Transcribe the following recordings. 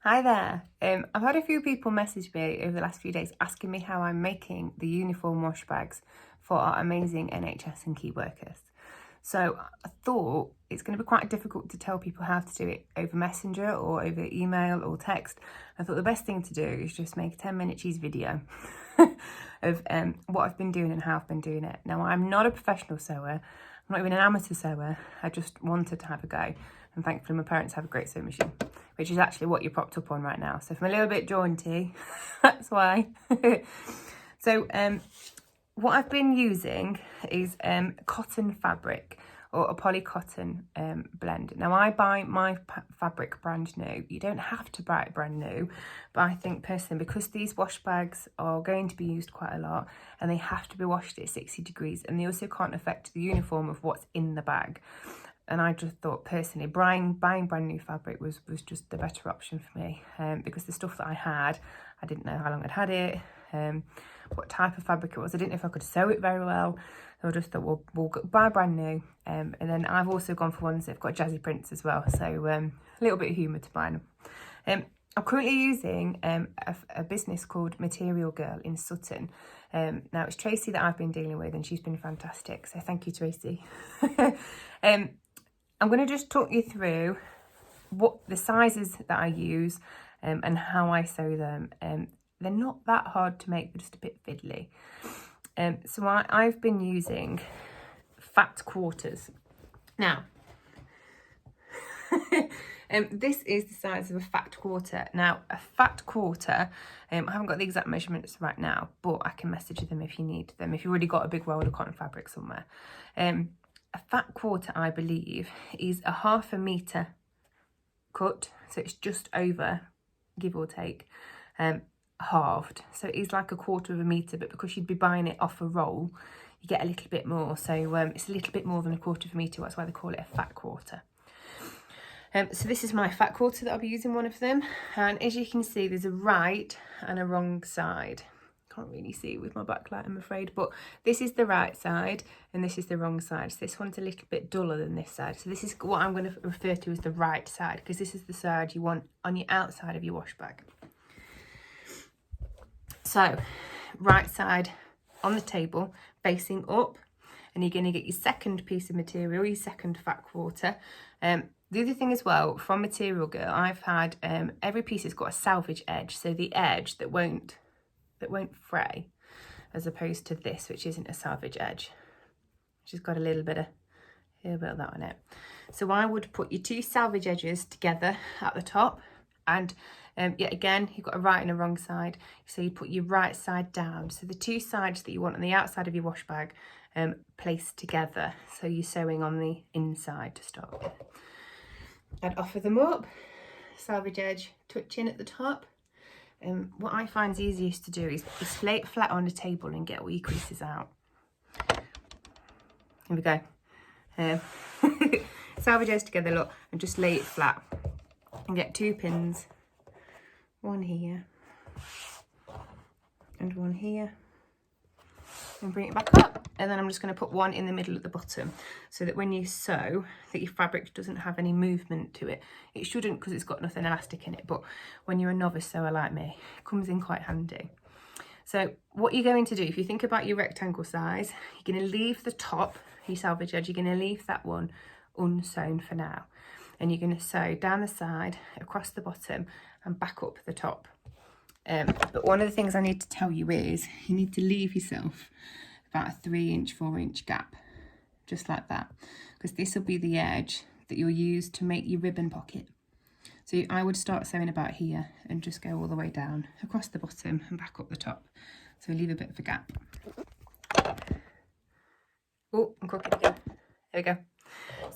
Hi there. I've had a few people message me over the last few days asking me how I'm making the uniform wash bags for our amazing NHS and Key Workers. So I thought it's going to be quite difficult to tell people how to do it over Messenger or over email or text. I thought the best thing to do is just make a 10-minute cheese video of what I've been doing and how I've been doing it. Now, I'm not a professional sewer. I'm not even an amateur sewer. I just wanted to have a go. And thankfully my parents have a great sewing machine, which is actually what you're propped up on right now. So if I'm a little bit jaunty, that's why. So what I've been using is cotton fabric or a polycotton blend. Now I buy my fabric brand new. You don't have to buy it brand new, but I think personally, because these wash bags are going to be used quite a lot and they have to be washed at 60 degrees and they also can't affect the uniform of what's in the bag. And I just thought personally buying brand new fabric was just the better option for me, because the stuff that I had, I didn't know how long I'd had it, what type of fabric it was. I didn't know if I could sew it very well. So I just thought, well, we'll buy brand new. And then I've also gone for ones that have got jazzy prints as well. So a little bit of humour to buy them. I'm currently using a business called Material Girl in Sutton. Now it's Tracy that I've been dealing with and she's been fantastic. So thank you, Tracy. I'm going to just talk you through what the sizes that I use and how I sew them. They're not that hard to make, they're just a bit fiddly. So I've been using fat quarters. Now, this is the size of a fat quarter. Now, a fat quarter, I haven't got the exact measurements right now, but I can message them if you need them, if you've already got a big roll of cotton fabric somewhere. A fat quarter, I believe, is a 1/2 metre cut, so it's just over, give or take, halved. So it is like 1/4 metre, but because you'd be buying it off a roll, you get a little bit more. So it's a little bit more than 1/4 metre, that's why they call it a fat quarter. So this is my fat quarter that I'll be using, one of them. And as you can see, there's a right and a wrong side. Can't really see it with my backlight, I'm afraid, but this is the right side and this is the wrong side. So this one's a little bit duller than this side. So this is what I'm going to refer to as the right side, because this is the side you want on your outside of your wash bag. So right side on the table facing up, and you're going to get your second piece of material, your second fat quarter. The other thing as well, from Material Girl, I've had every piece has got a salvage edge, so the edge that won't fray, as opposed to this, which isn't a salvage edge, which has got a little bit of that on it. So I would put your two salvage edges together at the top, and yet again, you've got a right and a wrong side, so you put your right side down. So the two sides that you want on the outside of your wash bag placed together, so you're sewing on the inside to start with. I'd offer them up, salvage edge touching at the top. What I find is easiest to do is lay it flat on the table and get all your creases out. Here we go. Salvage edge together, look, and just lay it flat. And get 2 pins, one here and one here. And bring it back up, and then I'm just going to put one in the middle at the bottom, so that when you sew, that your fabric doesn't have any movement to it. It shouldn't, because it's got nothing elastic in it, but when you're a novice sewer like me, it comes in quite handy. So what you're going to do, if you think about your rectangle size, you're going to leave the top, your salvage edge, you're going to leave that one unsewn for now, and you're going to sew down the side, across the bottom, and back up the top. But one of the things I need to tell you is you need to leave yourself about a 3-inch, 4-inch gap, just like that, because this will be the edge that you'll use to make your ribbon pocket. So I would start sewing about here and just go all the way down across the bottom and back up the top. So leave a bit of a gap. Oh, I'm crooked again. There we go.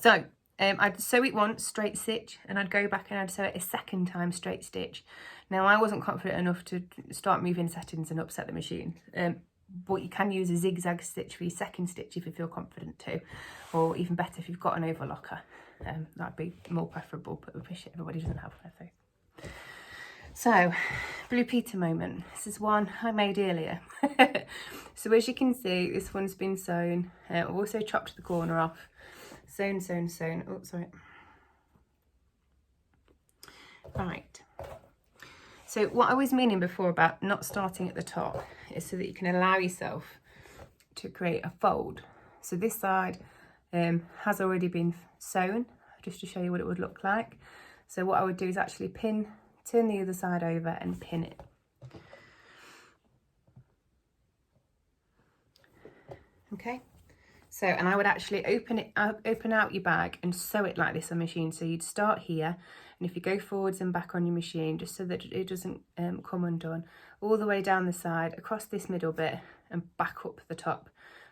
So I'd sew it once, straight stitch, and I'd go back and I'd sew it a second time, straight stitch. Now, I wasn't confident enough to start moving settings and upset the machine, but you can use a zigzag stitch for your second stitch if you feel confident to, or even better if you've got an overlocker. That'd be more preferable, but I appreciate everybody doesn't have one of those. So, Blue Peter moment. This is one I made earlier. So as you can see, this one's been sewn. I've also chopped the corner off. Sewn, sewn, sewn. Oh, sorry. Right. So what I was meaning before about not starting at the top is so that you can allow yourself to create a fold. So this side has already been sewn, just to show you what it would look like. So what I would do is actually turn the other side over and pin it. Okay, so, and I would actually open out your bag and sew it like this on machine. So you'd start here, and if you go forwards and back on your machine, just so that it doesn't come undone, all the way down the side, across this middle bit, and back up the top,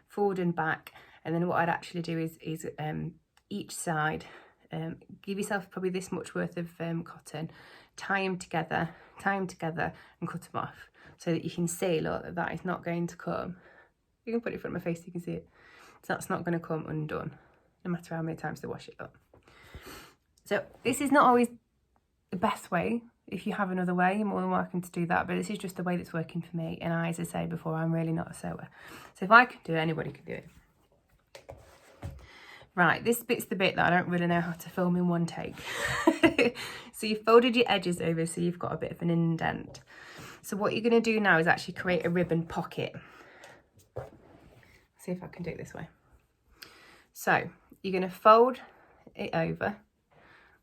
forward and back. And then what I'd actually do is each side, give yourself probably this much worth of cotton, tie them together, and cut them off, so that you can see, look, that is not going to come. You can put it in front of my face so you can see it. So that's not going to come undone, no matter how many times they wash it up. So this is not always the best way. If you have another way, you're more than welcome to do that, but this is just the way that's working for me. And as I said before, I'm really not a sewer. So if I can do it, anybody can do it. Right, this bit's the bit that I don't really know how to film in one take. So you've folded your edges over so you've got a bit of an indent. So what you're going to do now is actually create a ribbon pocket. See if I can do it this way. So you're going to fold it over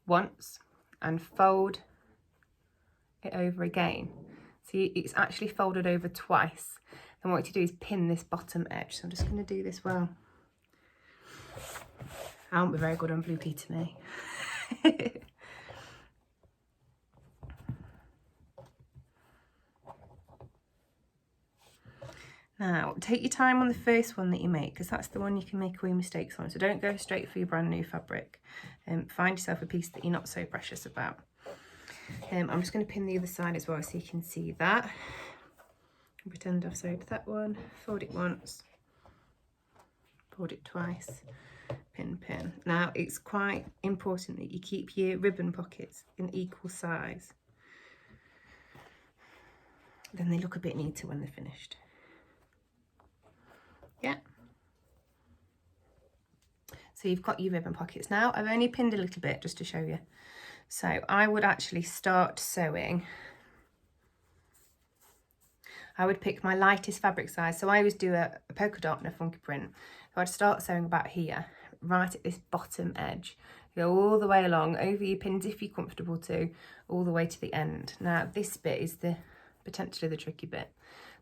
once and fold it over again. So it's actually folded over twice. And what you do is pin this bottom edge. So I'm just going to do this well. I won't be very good on Blue Peter me. Now, take your time on the first one that you make, because that's the one you can make all your mistakes on. So don't go straight for your brand new fabric. Find yourself a piece that you're not so precious about. I'm just going to pin the other side as well so you can see that. Pretend I've sewed that one. Fold it once. Fold it twice. Pin, pin. Now, it's quite important that you keep your ribbon pockets in equal size. Then they look a bit neater when they're finished. Yeah. So you've got your ribbon pockets. Now I've only pinned a little bit just to show you. So I would actually start sewing. I would pick my lightest fabric size. So I always do a polka dot and a funky print. So I'd start sewing about here, right at this bottom edge. Go all the way along, over your pins if you're comfortable to, all the way to the end. Now this bit is potentially the tricky bit.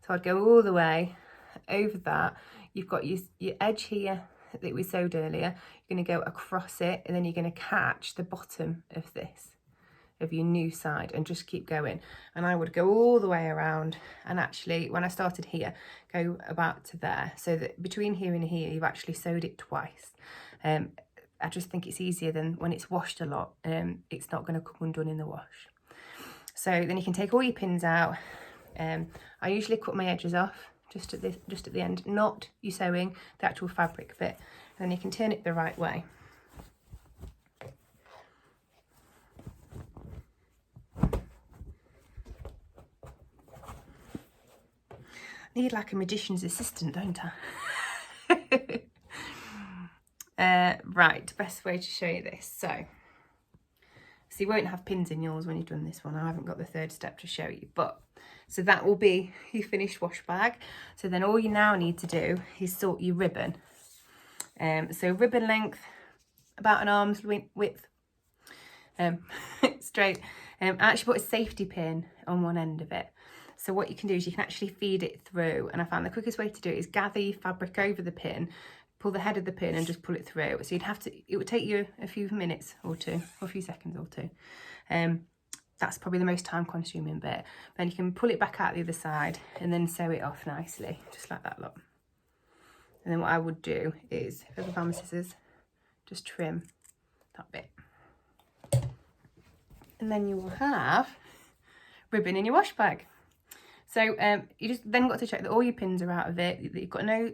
So I'd go all the way over that. You've got your edge here that we sewed earlier. You're going to go across it, and then you're going to catch the bottom of this, of your new side, and just keep going. And I would go all the way around, and actually when I started here, go about to there, so that between here and here you've actually sewed it twice. I just think it's easier than when it's washed a lot. It's not going to come undone in the wash. So then you can take all your pins out. I usually cut my edges off just at the end, not you sewing the actual fabric bit, and then you can turn it the right way. I need like a magician's assistant, don't I? Right, best way to show you this. So you won't have pins in yours when you've done this one. I haven't got the third step to show you, but so that will be your finished wash bag. So then all you now need to do is sort your ribbon. So ribbon length, about an arm's width, straight. I actually put a safety pin on one end of it. So what you can do is you can actually feed it through, and I found the quickest way to do it is gather your fabric over the pin, pull the head of the pin and just pull it through. So it would take you a few minutes or two, or a few seconds or two. That's probably the most time consuming bit. Then you can pull it back out the other side and then sew it off nicely, just like that, look. And then what I would do is, if I can find my scissors, just trim that bit. And then you will have ribbon in your wash bag. So you just then got to check that all your pins are out of it, that you've got no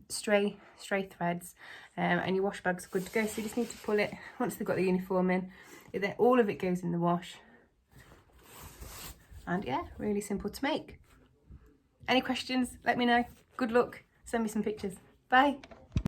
stray threads, and your wash bag's good to go. So you just need to pull it once they've got the uniform in. Then all of it goes in the wash. And yeah, really simple to make. Any questions, let me know. Good luck. Send me some pictures. Bye.